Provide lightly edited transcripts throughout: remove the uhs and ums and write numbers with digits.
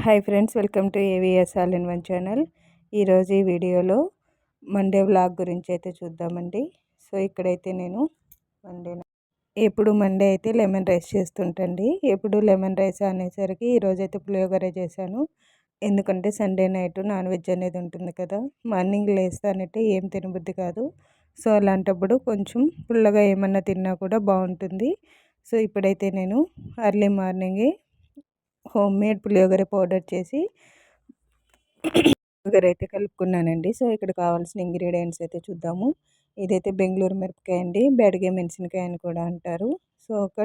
Hi friends, welcome to AVS all in one channel. ఈరోజు ఈ వీడియోలో మండే వ్లాగ్ గురించి అయితే చూద్దామండి. సో ఇక్కడైతే నేను ఎప్పుడు మండే అయితే లెమన్ రైస్ చేస్తుంటండి. ఎప్పుడు లెమన్ రైస్ అనేసరికి ఈరోజైతే పులిహోర చేశాను. ఎందుకంటే సండే నైట్ నాన్ వెజ్ అనేది ఉంటుంది కదా, మార్నింగ్ లేస్తానంటే ఏం తినబుద్ధి కాదు. సో అలాంటప్పుడు కొంచెం పుల్లగా ఏమన్నా తిన్నా కూడా బాగుంటుంది. సో ఇప్పుడైతే నేను ఎర్లీ మార్నింగే హోమ్ మేడ్ పులిహోర పౌడర్ చేసి పులిహోర అయితే కలుపుకున్నానండి. సో ఇక్కడ కావాల్సిన ఇంగ్రీడియంట్స్ అయితే చూద్దాము. ఇదైతే బెంగళూరు మిరపకాయ అండి, బెడగే మెణసినకాయ అని కూడా అంటారు. సో ఒక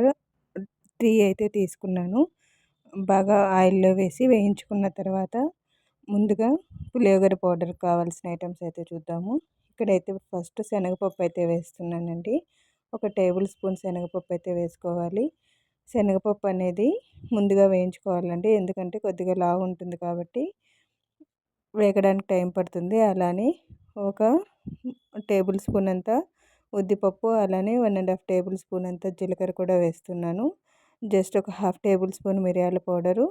3 అయితే తీసుకున్నాను. బాగా ఆయిల్లో వేసి వేయించుకున్న తర్వాత ముందుగా పులిహోర పౌడర్ కావాల్సిన ఐటమ్స్ అయితే చూద్దాము. ఇక్కడైతే ఫస్ట్ శనగపప్పు అయితే వేస్తున్నానండి. 1 టేబుల్ స్పూన్ శనగపప్పు అయితే వేసుకోవాలి. శనగపప్పు అనేది ముందుగా వేయించుకోవాలండి, ఎందుకంటే కొద్దిగా లావు ఉంటుంది కాబట్టి వేగడానికి టైం పడుతుంది. అలానే 1 టేబుల్ స్పూన్ అంత ఉద్దిపప్పు, అలానే 1.5 టేబుల్ స్పూన్ అంత జీలకర్ర కూడా వేస్తున్నాను. జస్ట్ ఒక 1/2 టేబుల్ స్పూన్ మిరియాల పౌడరు,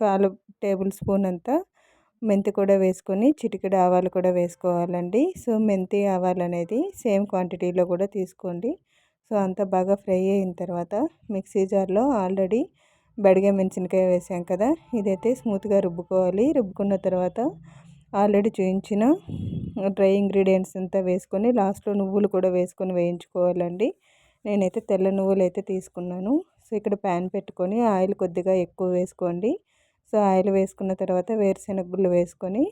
1/4 టేబుల్ స్పూన్ అంత మెంతి కూడా వేసుకొని చిటికెడు ఆవాలు కూడా వేసుకోవాలండి. సో మెంతి ఆవాలు అనేది సేమ్ క్వాంటిటీలో కూడా తీసుకోండి. సో అంతా బాగా ఫ్రై అయిన తర్వాత మిక్సీ జార్లో ఆల్రెడీ బడిగే మెణసినకాయ వేసాం కదా, ఇదైతే స్మూత్గా రుబ్బుకోవాలి. రుబ్బుకున్న తర్వాత ఆల్రెడీ చూపించిన డ్రై ఇంగ్రీడియంట్స్ అంతా వేసుకొని లాస్ట్లో నువ్వులు కూడా వేసుకొని వేయించుకోవాలండి. నేనైతే తెల్ల నువ్వులు అయితే తీసుకున్నాను. సో ఇక్కడ ప్యాన్ పెట్టుకొని ఆయిల్ కొద్దిగా ఎక్కువ వేసుకోండి. సో ఆయిల్ వేసుకున్న తర్వాత వేరుశెనగ గుళ్ళు వేసుకొని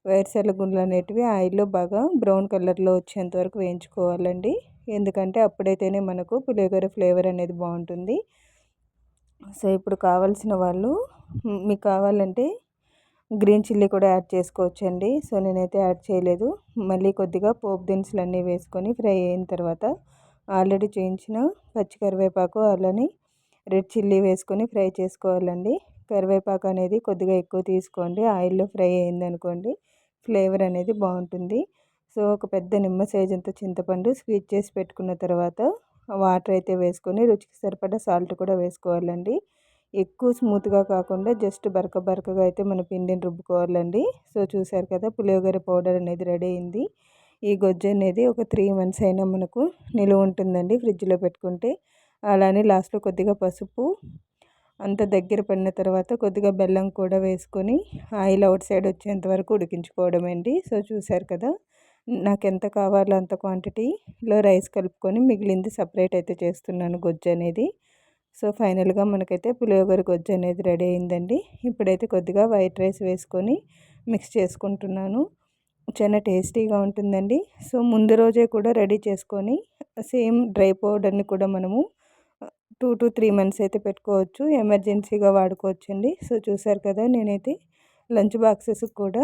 వేరుశెనగ గుళ్ళు అనేటివి ఆయిల్లో బాగా బ్రౌన్ కలర్లో వచ్చేంత వరకు వేయించుకోవాలండి. ఎందుకంటే అప్పుడైతేనే మనకు పులిహోర ఫ్లేవర్ అనేది బాగుంటుంది. సో ఇప్పుడు కావాల్సిన వాళ్ళు మీకు కావాలంటే గ్రీన్ చిల్లీ కూడా యాడ్ చేసుకోవచ్చండి. సో నేనైతే యాడ్ చేయలేదు. మళ్ళీ కొద్దిగా పోపు దినుసులు అన్నీ వేసుకొని ఫ్రై అయిన తర్వాత ఆల్రెడీ చేయించిన పచ్చి కరివేపాకు అలానే రెడ్ చిల్లీ వేసుకొని ఫ్రై చేసుకోవాలండి. కరివేపాకు అనేది కొద్దిగా ఎక్కువ తీసుకోండి. ఆయిల్లో ఫ్రై అయిందనుకోండి ఫ్లేవర్ అనేది బాగుంటుంది. సో ఒక పెద్ద నిమ్మ సైజ్ అంత చింతపండు స్క్వీజ్ చేసి పెట్టుకున్న తర్వాత వాటర్ అయితే వేసుకొని రుచికి సరిపడా సాల్ట్ కూడా వేసుకోవాలండి. ఎక్కువ స్మూత్గా కాకుండా జస్ట్ బరకగా అయితే మన పిండిని రుబ్బుకోవాలండి. సో చూసారు కదా, పులిహోర పౌడర్ అనేది రెడీ అయింది. ఈ గొజ్జు అనేది ఒక 3 months అయినా మనకు నిలువ ఉంటుందండి ఫ్రిడ్జ్లో పెట్టుకుంటే. అలానే లాస్ట్లో కొద్దిగా పసుపు అంత దగ్గర పడిన తర్వాత కొద్దిగా బెల్లం కూడా వేసుకొని ఆయిల్ అవుట్ సైడ్ వచ్చేంత వరకు ఉడికించుకోవడం అండి. సో చూసారు కదా, నాకు ఎంత కావాలో అంత క్వాంటిటీలో రైస్ కలుపుకొని మిగిలింది సపరేట్ అయితే చేస్తున్నాను గొజ్జు అనేది. సో ఫైనల్గా మనకైతే పులిహోర గొజ్జు అనేది రెడీ అయిందండి. ఇప్పుడైతే కొద్దిగా వైట్ రైస్ వేసుకొని మిక్స్ చేసుకుంటున్నాను. చాలా టేస్టీగా ఉంటుందండి. సో ముందు రోజే కూడా రెడీ చేసుకొని సేమ్ డ్రై పౌడర్ని కూడా మనము 2 to 3 months అయితే పెట్టుకోవచ్చు, ఎమర్జెన్సీగా వాడుకోవచ్చండి. సో చూసారు కదా, నేనైతే లంచ్ బాక్సెస్ కూడా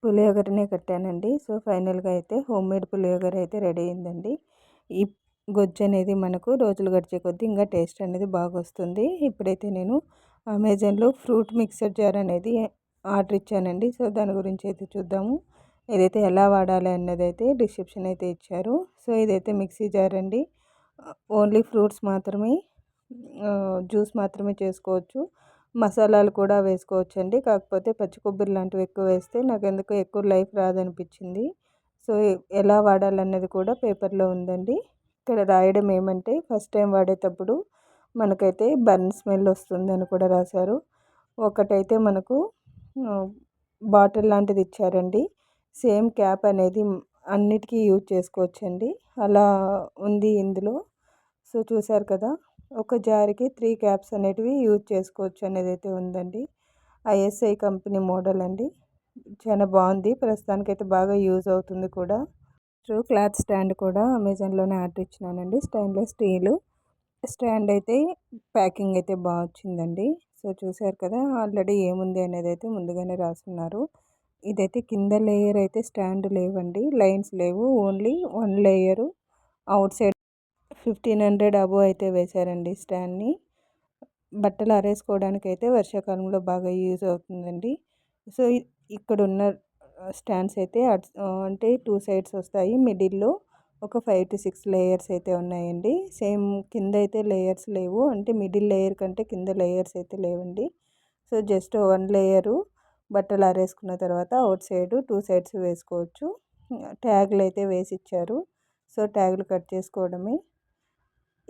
పులిహోరనే కట్టానండి. సో ఫైనల్గా అయితే హోమ్ మేడ్ పులిహోర అయితే రెడీ అయిందండి. ఈ గొజ్జు అనేది మనకు రోజులు గడిచే కొద్దీ ఇంకా టేస్ట్ అనేది బాగా వస్తుంది. ఇప్పుడైతే నేను అమెజాన్లో ఫ్రూట్ మిక్సర్ జార్ అనేది ఆర్డర్ ఇచ్చానండి. సో దాని గురించి అయితే చూద్దాము. ఇదైతే ఎలా వాడాలి అన్నది అయితే డిస్క్రిప్షన్ అయితే ఇచ్చారు. సో ఇదైతే మిక్సీ జార్ అండి. ఓన్లీ ఫ్రూట్స్ మాత్రమే, జ్యూస్ మాత్రమే చేసుకోవచ్చు. మసాలాలు కూడా వేసుకోవచ్చండి. కాకపోతే పచ్చి కొబ్బరి లాంటివి ఎక్కువ వేస్తే నాకు ఎందుకో ఎక్కువ లైఫ్ రాదనిపించింది. సో ఎలా వాడాలన్నది కూడా పేపర్లో ఉందండి. ఇక్కడ రాయడం ఏమంటే ఫస్ట్ టైం వాడేటప్పుడు మనకైతే బర్న్ స్మెల్ వస్తుందని కూడా రాశారు. ఒకటైతే మనకు బాటిల్ లాంటిది ఇచ్చారండి. సేమ్ క్యాప్ అనేది అన్నిటికీ యూజ్ చేసుకోవచ్చండి, అలా ఉంది ఇందులో. సో చూసారు కదా, ఒక జార్కి 3 క్యాప్స్ అనేటివి యూజ్ చేసుకోవచ్చు అనేది అయితే ఉందండి. ఐఎస్ఐ కంపెనీ మోడల్ అండి. చాలా బాగుంది, ప్రస్తుతానికైతే బాగా యూజ్ అవుతుంది కూడా. క్లాత్ స్టాండ్ కూడా అమెజాన్లోనే ఆర్డర్ ఇచ్చినానండి. స్టెయిన్లెస్ స్టీల్ స్టాండ్ అయితే ప్యాకింగ్ అయితే బాగా వచ్చిందండి. సో చూసారు కదా, ఆల్రెడీ ఏముంది అనేది అయితే ముందుగానే రాస్తున్నారు. ఇదైతే కింద లేయర్ అయితే స్టాండ్ లేవండి, లైన్స్ లేవు, only 1 layer out side 1500 above అయితే వేశారండి స్టాండ్ని. బట్టలు ఆరేసుకోవడానికి అయితే వర్షాకాలంలో బాగా యూజ్ అవుతుందండి. సో ఇక్కడ ఉన్న స్టాండ్స్ అయితే అంటే 2 sides వస్తాయి. మిడిల్లో ఒక 5 to 6 లేయర్స్ అయితే ఉన్నాయండి. సేమ్ కింద అయితే లేయర్స్ లేవు, అంటే మిడిల్ లేయర్ కంటే కింద లేయర్స్ అయితే లేవండి. సో జస్ట్ వన్ లేయరు బట్టలు ఆరేసుకున్న తర్వాత అవుట్ సైడ్ 2 సైడ్స్ వేసుకోవచ్చు. ట్యాగులు అయితే వేసి ఇచ్చారు. సో ట్యాగులు కట్ చేసుకోవడమే.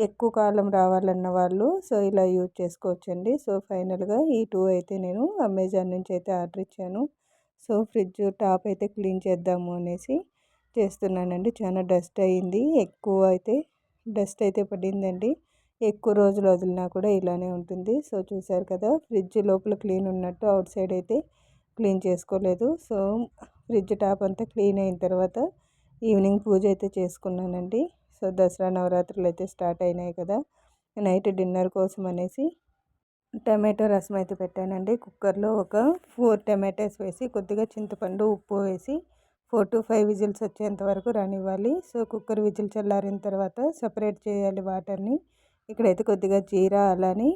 ఎక్కువ కాలం రావాలన్న వాళ్ళు సో ఇలా యూజ్ చేసుకోవచ్చండి. సో ఫైనల్గా ఈ 2 అయితే నేను అమెజాన్ నుంచి అయితే ఆర్డర్ ఇచ్చాను. సో ఫ్రిడ్జ్ టాప్ అయితే క్లీన్ చేద్దాము అనేసి చేస్తున్నానండి. చాలా డస్ట్ అయ్యింది, ఎక్కువ అయితే డస్ట్ అయితే పడిందండి. ఎక్కువ రోజులు వదిలినా కూడా ఇలానే ఉంటుంది. సో చూసారు కదా, ఫ్రిడ్జ్ లోపల క్లీన్ ఉన్నట్టు అవుట్ సైడ్ అయితే క్లీన్ చేసుకోలేదు. సో ఫ్రిడ్జ్ టాప్ అంతా క్లీన్ అయిన తర్వాత ఈవినింగ్ పూజ అయితే చేసుకున్నానండి. సో దసరా నవరాత్రులు అయితే స్టార్ట్ అయినాయి కదా, నైట్ డిన్నర్ కోసం అనేసి టమాటో రసం అయితే పెట్టానండి. కుక్కర్లో ఒక 4 టమాటాస్ వేసి కొద్దిగా చింతపండు ఉప్పు వేసి 4 to 5 విజిల్స్ వచ్చేంత వరకు రానివ్వాలి. సో కుక్కర్ విజిల్ చల్లారిన తర్వాత సపరేట్ చేయాలి వాటర్ని. ఇక్కడైతే కొద్దిగా జీరా అలానే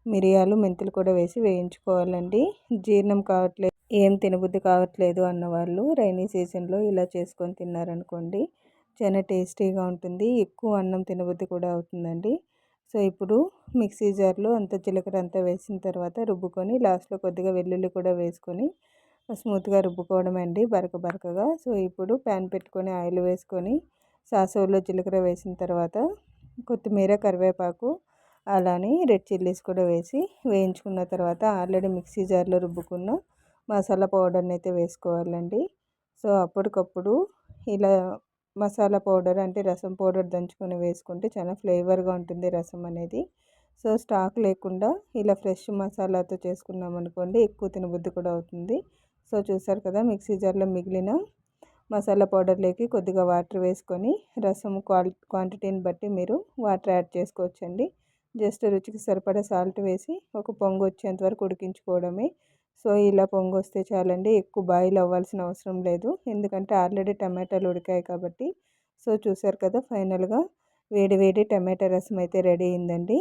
మిరియాలు మెంతులు కూడా వేసి వేయించుకోవాలండి. జీర్ణం కావట్లేదు, ఏం తినబుద్ధి కావట్లేదు అన్నవాళ్ళు రైనీ సీజన్లో ఇలా చేసుకొని తిన్నారనుకోండి చాలా టేస్టీగా ఉంటుంది. ఎక్కువ అన్నం తినబుద్ధి కూడా అవుతుందండి. సో ఇప్పుడు మిక్సీ జార్లో అంత జీలకర్ర అంతా వేసిన తర్వాత రుబ్బుకొని లాస్ట్లో కొద్దిగా వెల్లుల్లి కూడా వేసుకొని స్మూత్గా రుబ్బుకోవడం అండి, బరకగా. సో ఇప్పుడు ప్యాన్ పెట్టుకొని ఆయిల్ వేసుకొని సాసులో జీలకర్ర వేసిన తర్వాత కొత్తిమీర కరివేపాకు అలానే రెడ్ చిల్లీస్ కూడా వేసి వేయించుకున్న తర్వాత ఆల్రెడీ మిక్సీ జార్లో రుబ్బుకున్న మసాలా పౌడర్ని అయితే వేసుకోవాలండి. సో అప్పటికప్పుడు ఇలా మసాలా పౌడర్ అంటే రసం పౌడర్ దంచుకొని వేసుకుంటే చాలా ఫ్లేవర్గా ఉంటుంది రసం అనేది. సో స్టాక్ లేకుండా ఇలా ఫ్రెష్ మసాలాతో చేసుకున్నాం అనుకోండి ఎక్కువ తినబుద్ధి కూడా అవుతుంది. సో చూసారు కదా, మిక్సీ జార్లో మిగిలిన మసాలా పౌడర్లోకి కొద్దిగా వాటర్ వేసుకొని రసం క్వాంటిటీని బట్టి మీరు వాటర్ యాడ్ చేసుకోవచ్చండి. జస్ట్ రుచికి సరిపడా సాల్ట్ వేసి ఒక పొంగు వచ్చేంత వరకు ఉడికించుకోవడమే. సో ఇలా పొంగు వస్తే చాలండి, ఎక్కువ బాయిల్ అవ్వాల్సిన అవసరం లేదు, ఎందుకంటే ఆల్రెడీ టమాటాలు ఉడికాయి కాబట్టి. సో చూసారు కదా, ఫైనల్గా వేడి వేడి టమాటా రసం అయితే రెడీ అయిందండి.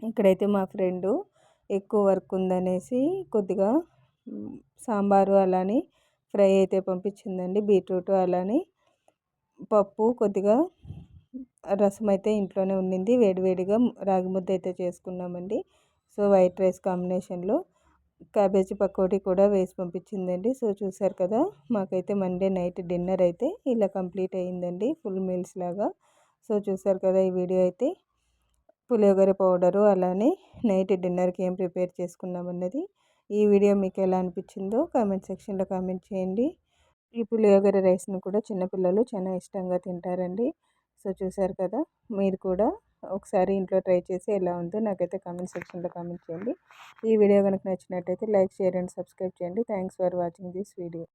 ఇక్కడైతే మా ఫ్రెండు ఎక్కువ వర్క్ ఉందనేసి కొద్దిగా సాంబారు అలానే ఫ్రై అయితే పంపించిందండి. బీట్రూట్ అలానే పప్పు కొద్దిగా రసం అయితే ఇంట్లోనే ఉండింది. వేడివేడిగా రాగి ముద్ద అయితే చేసుకున్నామండి. సో వైట్ రైస్ కాంబినేషన్లో క్యాబేజీ పకోడీ కూడా వేసి పంపించిందండి. సో చూసారు కదా, మాకైతే మండే నైట్ డిన్నర్ అయితే ఇలా కంప్లీట్ అయ్యిందండి, ఫుల్ మీల్స్ లాగా. సో చూసారు కదా, ఈ వీడియో అయితే పులిహోర పౌడరు అలానే నైట్ డిన్నర్కి ఏం ప్రిపేర్ చేసుకున్నామన్నది. ఈ వీడియో మీకు ఎలా అనిపించిందో కామెంట్ సెక్షన్లో కామెంట్ చేయండి. ఈ పులిహోర రైస్ను కూడా చిన్నపిల్లలు చాలా ఇష్టంగా తింటారండి. సో చూసారు కదా, మీరు కూడా ఒకసారి ఇంట్లో ట్రై చేసి ఎలా ఉందో నాకైతే కామెంట్ సెక్షన్లో కామెంట్ చేయండి. ఈ వీడియో కనుక నచ్చినట్టయితే లైక్, షేర్ అండ్ సబ్స్క్రైబ్ చేయండి. Thanks for watching this video.